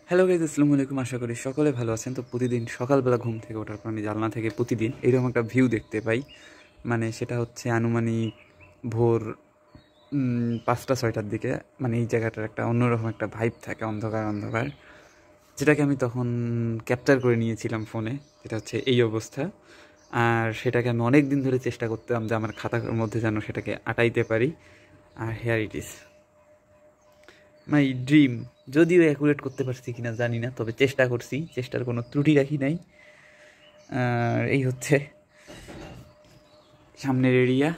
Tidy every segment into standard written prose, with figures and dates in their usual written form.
Hello guys, আসসালামু আলাইকুম। আশা করি সকলে ভালো আছেন। তো প্রতিদিন সকালবেলা ঘুম থেকে ওঠার পর আমি জানলা থেকে প্রতিদিন এরকম একটা ভিউ দেখতে পাই। মানে সেটা হচ্ছে আনুমানিক ভোর 5টা 6টার দিকে। মানে এই জায়গাটার একটা অন্যরকম একটা ভাইব থাকে, অন্ধকার অন্ধকার, যেটাকে আমি তখন ক্যাপচার করে নিয়েছিলাম ফোনে। যেটা হচ্ছে এই অবস্থা। আর সেটাকে আমি অনেক দিন ধরে চেষ্টা করতাম যে আমার খাতার মধ্যে যেন সেটাকে আটাইতে পারি। আর here it is my dream. যদিও অ্যাকুরেট করতে পারছি কিনা জানি না, তবে চেষ্টা করছি, চেষ্টার কোনো ত্রুটি রাখি নাই। আর এই হচ্ছে সামনের এরিয়া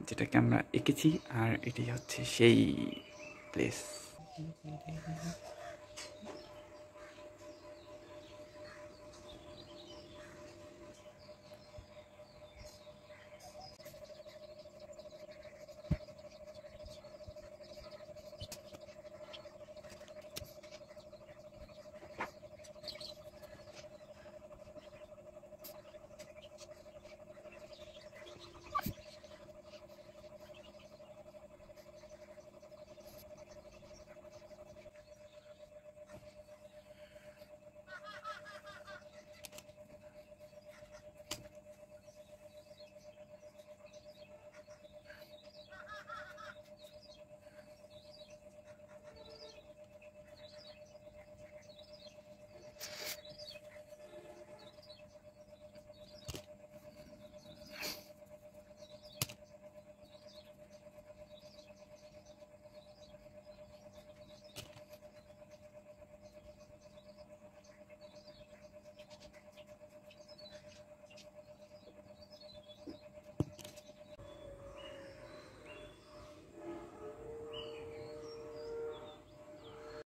যেটাকে আমরা এঁকেছি, আর এটি হচ্ছে সেই প্লেস।